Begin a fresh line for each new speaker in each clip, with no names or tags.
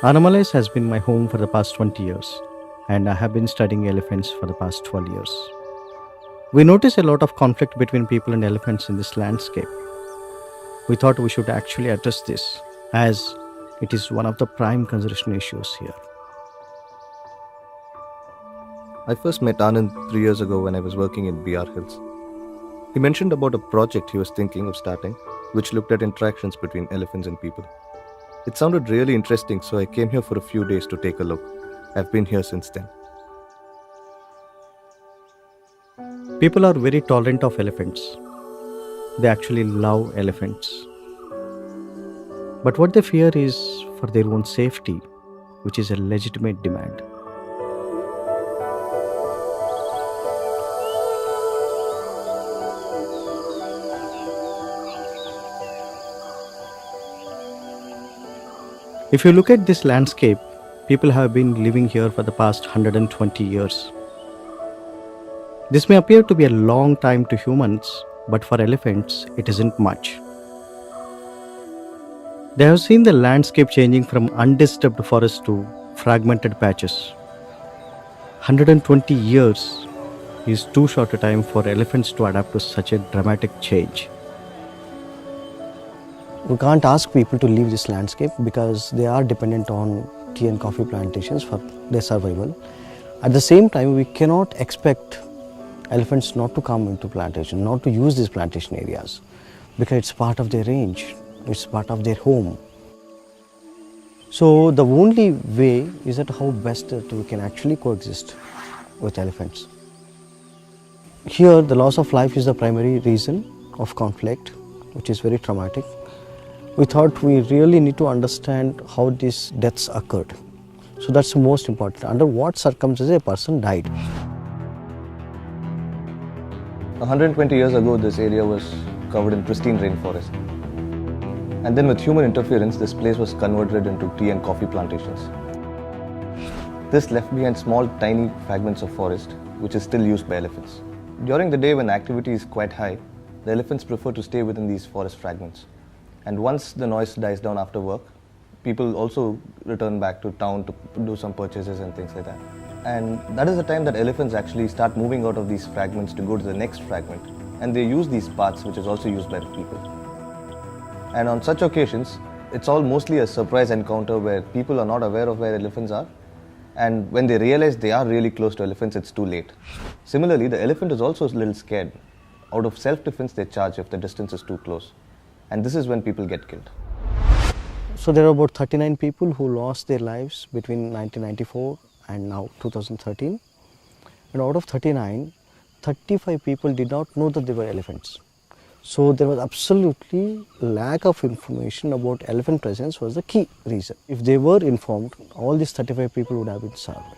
Annamalais has been my home for the past 20 years, and I have been studying elephants for the past 12 years. We notice a lot of conflict between people and elephants in this landscape. We thought we should actually address this, as it is one of the prime conservation issues here.
I first met Anand 3 years ago when I was working in BR Hills. He mentioned about a project he was thinking of starting, which looked at interactions between elephants and people. It sounded really interesting, so I came here for a few days to take a look. I've been here since then.
People are very tolerant of elephants. They actually love elephants. But what they fear is for their own safety, which is a legitimate demand. If you look at this landscape, people have been living here for the past 120 years. This may appear to be a long time to humans, but for elephants, it isn't much. They have seen the landscape changing from undisturbed forests to fragmented patches. 120 years is too short a time for elephants to adapt to such a dramatic change. We can't ask people to leave this landscape because they are dependent on tea and coffee plantations for their survival. At the same time, we cannot expect elephants not to come into plantation, not to use these plantation areas, because it's part of their range, it's part of their home. So the only way is that how best that we can actually coexist with elephants. Here, the loss of life is the primary reason of conflict, which is very traumatic. We thought we really need to understand how these deaths occurred. So that's the most important. Under what circumstances a person died.
120 years ago, this area was covered in pristine rainforest. And then with human interference, this place was converted into tea and coffee plantations. This left behind small, tiny fragments of forest, which is still used by elephants. During the day when activity is quite high, the elephants prefer to stay within these forest fragments. And once the noise dies down after work, people also return back to town to do some purchases and things like that. And that is the time that elephants actually start moving out of these fragments to go to the next fragment. And they use these paths, which is also used by the people. And on such occasions, it's all mostly a surprise encounter where people are not aware of where elephants are. And when they realize they are really close to elephants, it's too late. Similarly, the elephant is also a little scared. Out of self-defense, they charge if the distance is too close. And this is when people get killed.
So there are about 39 people who lost their lives between 1994 and now 2013. And out of 39, 35 people did not know that they were elephants. So there was absolutely lack of information about elephant presence was the key reason. If they were informed, all these 35 people would have been served,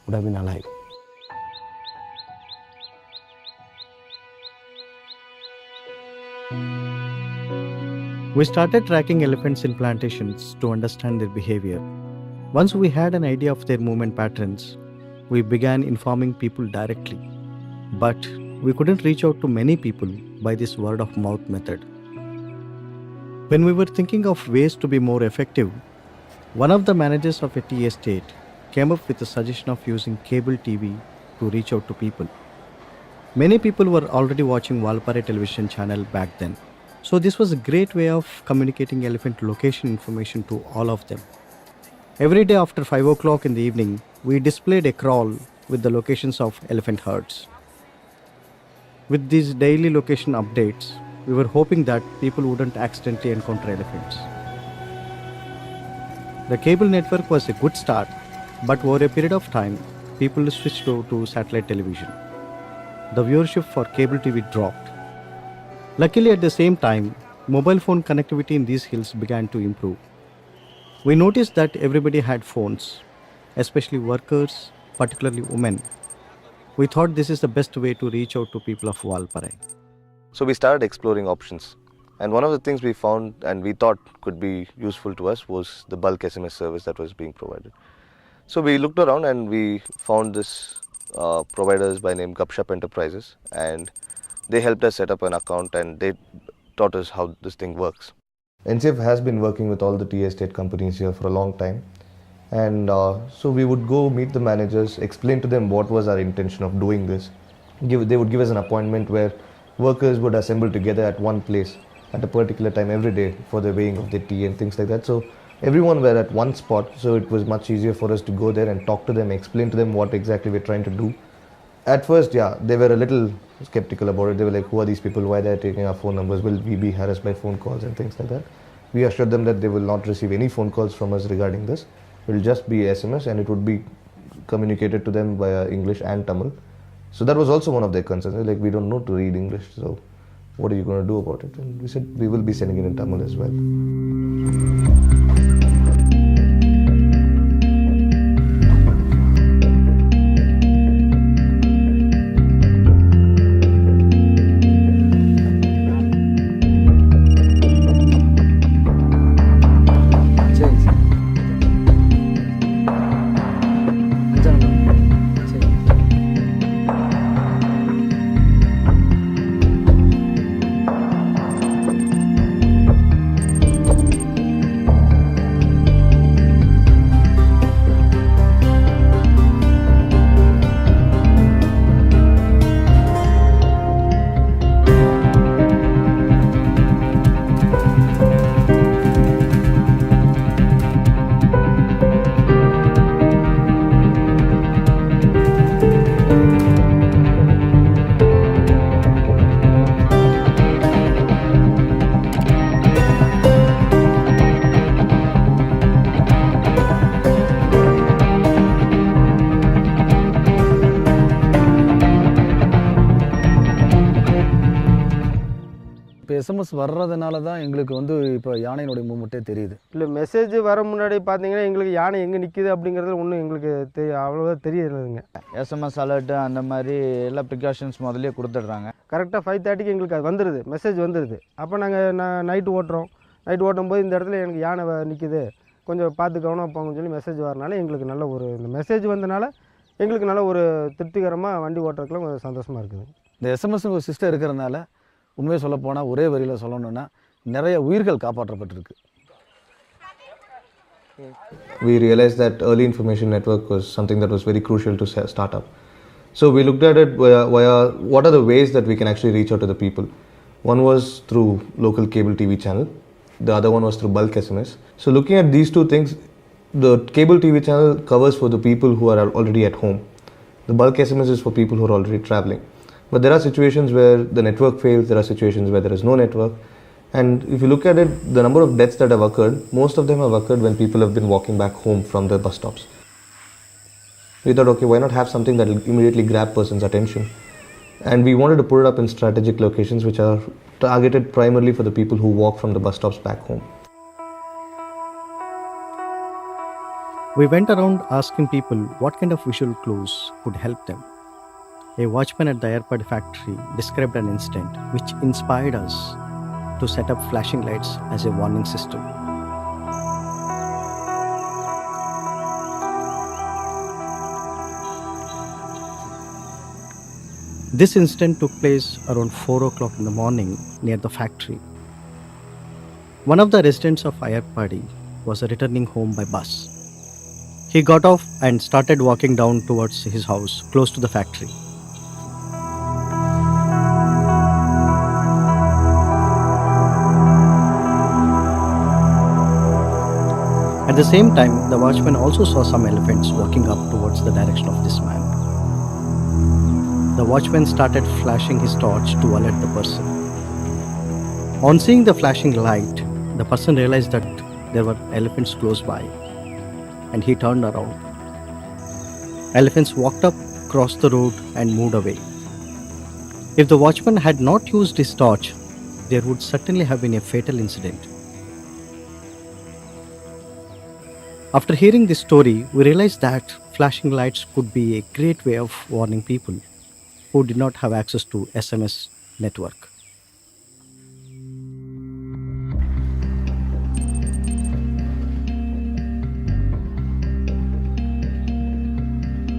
would have been alive. We started tracking elephants in plantations to understand their behavior. Once we had an idea of their movement patterns, we began informing people directly. But we couldn't reach out to many people by this word of mouth method. When we were thinking of ways to be more effective, One of the managers of a tea estate came up with the suggestion of using cable TV to reach out to people. Many people were already watching Valpare television channel back then. So this was a great way of communicating elephant location information to all of them. Every day after 5 o'clock in the evening, we displayed a crawl with the locations of elephant herds. With these daily location updates, we were hoping that people wouldn't accidentally encounter elephants. The cable network was a good start, but over a period of time, people switched over to satellite television. The viewership for cable TV dropped. Luckily, at the same time, mobile phone connectivity in these hills began to improve. We noticed that everybody had phones, especially workers, particularly women. We thought this is the best way to reach out to people of Valpare.
So we started exploring options. And one of the things we found and we thought could be useful to us was the bulk SMS service that was being provided. So we looked around and we found this providers by name Gupshup Enterprises, and they helped us set up an account and they taught us how this thing works. NCF has been working with all the tea estate companies here for a long time, and so we would go meet the managers, explain to them what was our intention of doing this. They would give us an appointment where workers would assemble together at one place at a particular time every day for the weighing of the tea and things like that. So everyone were at one spot, so it was much easier for us to go there and talk to them, explain to them what exactly we're trying to do. At first, yeah, they were a little skeptical about it. They were like, who are these people? Why they're taking our phone numbers? Will we be harassed by phone calls and things like that? We assured them that they will not receive any phone calls from us regarding this. It will just be SMS and it would be communicated to them via English and Tamil. So that was also one of their concerns. They're like, we don't know to read English, so what are you going to do about it? And we said, we will be sending it in Tamil as well.
இப்போ SMS வர்றதுனால தான் எங்களுக்கு வந்து இப்போ யானையினுடைய மூமெண்ட்டே தெரியுது.
இல்லை message வர முன்னாடி பார்த்தீங்கன்னா எங்களுக்கு யானை எங்கே நிற்கிது அப்படிங்கிறது ஒன்றும் எங்களுக்கு அவ்வளோவா தெரியலைங்க.
எஸ்எம்எஸ் அலர்ட்டு அந்த மாதிரி எல்லா ப்ரிகாஷன்ஸ் முதல்லே கொடுத்துட்றாங்க.
கரெக்டாக 5:30க்கு எங்களுக்கு அது வந்துடுது, மெசேஜ் வந்துடுது. அப்போ நாங்கள் நைட்டு ஓட்டுறோம். நைட்டு ஓட்டும்போது இந்த இடத்துல எனக்கு யானை நிற்கிது, கொஞ்சம் பார்த்து கவனம் போங்கன்னு சொல்லி மெசேஜ் வரனால எங்களுக்கு நல்ல ஒரு இந்த மெசேஜ் வந்தனால எங்களுக்கு நல்ல ஒரு திருப்திகரமாக வண்டி ஓட்டுறதுக்குலாம் கொஞ்சம் சந்தோஷமாக இருக்குது.
இந்த எஸ்எம்எஸ் ஒரு சிஸ்டம் இருக்கிறதுனால உண்மையை சொல்லப்போனால் ஒரே வரியில் சொல்லணுன்னா நிறைய உயிர்கள் காப்பாற்றப்பட்டிருக்கு.
We realized that early information network was something that was very crucial to start up. So we looked at it via what are the ways that we can actually reach out to the people. One was through local cable TV channel. The other one was through bulk SMS. So looking at these two things, the cable TV channel covers for the people who are already at home. The bulk SMS is for people who are already traveling. But there are situations where the network fails, there are situations where there is no network. And if you look at it, the number of deaths that have occurred, most of them have occurred when people have been walking back home from the bus stops. We thought, okay, why not have something that will immediately grab person's attention? And we wanted to put it up in strategic locations which are targeted primarily for the people who walk from the bus stops back home.
We went around asking people what kind of visual clues could help them. A watchman at the AirPod factory described an incident which inspired us to set up flashing lights as a warning system. This incident took place around 4 o'clock in the morning near the factory. One of the residents of Ayarpadi was returning home by bus. He got off and started walking down towards his house close to the factory. At the same time, the watchman also saw some elephants walking up towards the direction of this man. The watchman started flashing his torch to alert the person. On seeing the flashing light, the person realized that there were elephants close by, and he turned around. Elephants walked up, crossed the road, and moved away. If the watchman had not used his torch, there would certainly have been a fatal incident. After hearing this story, we realized that flashing lights could be a great way of warning people who did not have access to SMS network.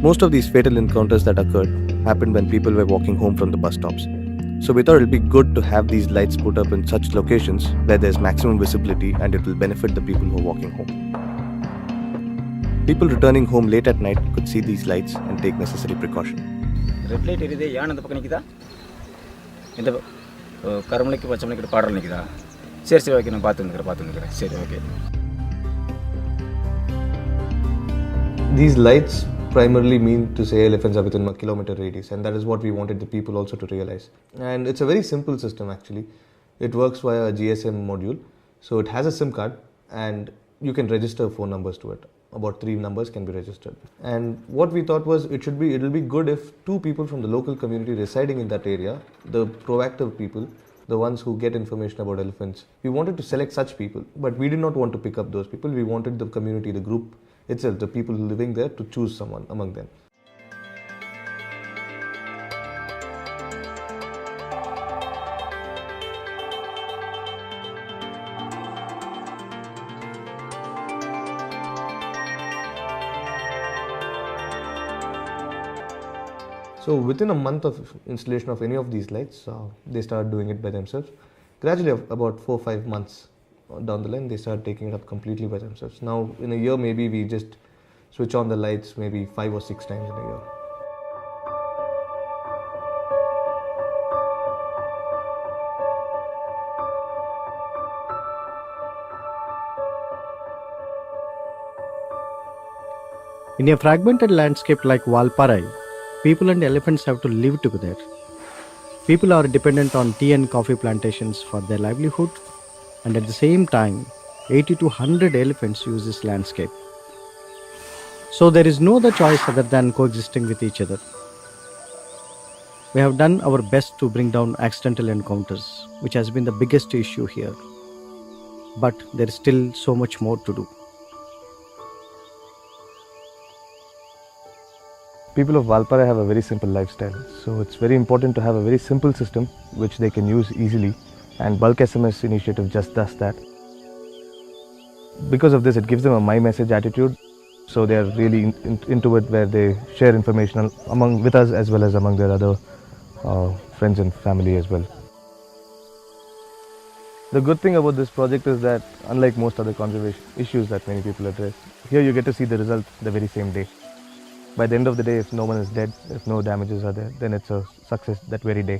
Most of these fatal encounters that occurred happened when people were walking home from the bus stops. So we thought it would be good to have these lights put up in such locations where there's maximum visibility and it will benefit the people who are walking home. People returning home late at night could see these lights and take necessary precaution.
Red light எரியுது, யானை அந்த பக்கம் நிற்குதா, இந்த கருமலைக்கு பச்சைமலைக்கு பாடல் நிற்குதா, சரி okay, நான் பார்த்துக்கிறேன் சரி okay.
These lights primarily mean to say elephants are within a kilometer radius, and that is what we wanted the people also to realize. And it's a very simple system actually. It works via a GSM module, so it has a SIM card and you can register phone numbers to it. About 3 numbers can be registered. And what we thought was it'll be good if 2 people from the local community residing in that area, the proactive people, the ones who get information about elephants, we wanted to select such people, but we did not want to pick up those people. We wanted the community, the group itself, the people living there, to choose someone among them. So within a month of installation of any of these lights, they started doing it by themselves. Gradually, about 4-5 months down the line, they started taking it up completely by themselves. Now in a year, maybe we just switch on the lights maybe 5 or 6 times in a year.
In a fragmented landscape like Valparai, people and elephants have to live together. People are dependent on tea and coffee plantations for their livelihood, and at the same time, 80 to 100 elephants use this landscape. So there is no other choice other than coexisting with each other. We have done our best to bring down accidental encounters, which has been the biggest issue here. But there is still so much more to do.
People of Valparai have a very simple lifestyle, so it's very important to have a very simple system which they can use easily, and Bulk SMS initiative just does that. Because of this, it gives them a my message attitude, so they are really into it, where they share information with us as well as among their other friends and family as well. The good thing about this project is that, unlike most other conservation issues that many people address, here you get to see the result the very same day. By the end of the day, if no one is dead, if no damages are there, then it's a success that very day.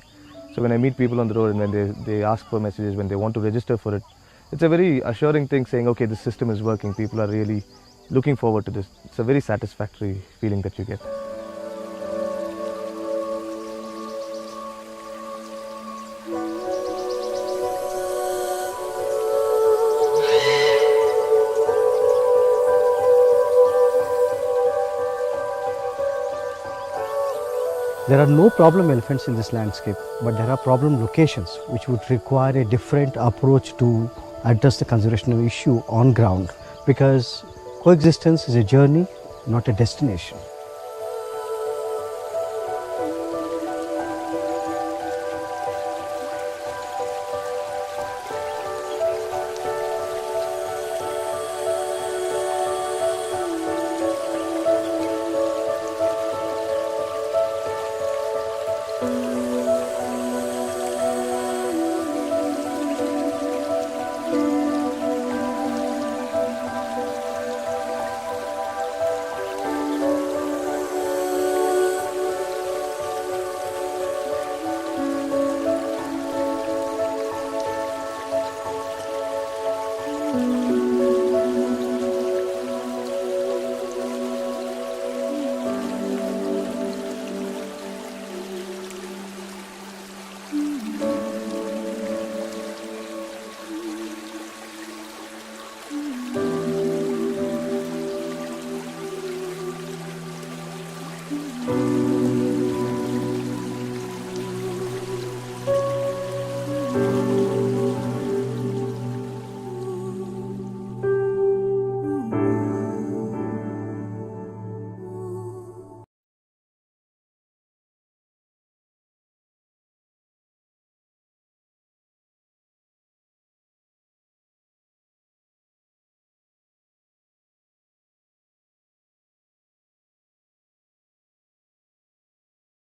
So when I meet people on the road and when they ask for messages, when they want to register for it, it's a very assuring thing, saying, okay, this system is working, people are really looking forward to this. It's a very satisfactory feeling that you get.
There are no problem elephants in this landscape, but there are problem locations which would require a different approach to address the conservation issue on ground, because coexistence is a journey, not a destination.
you.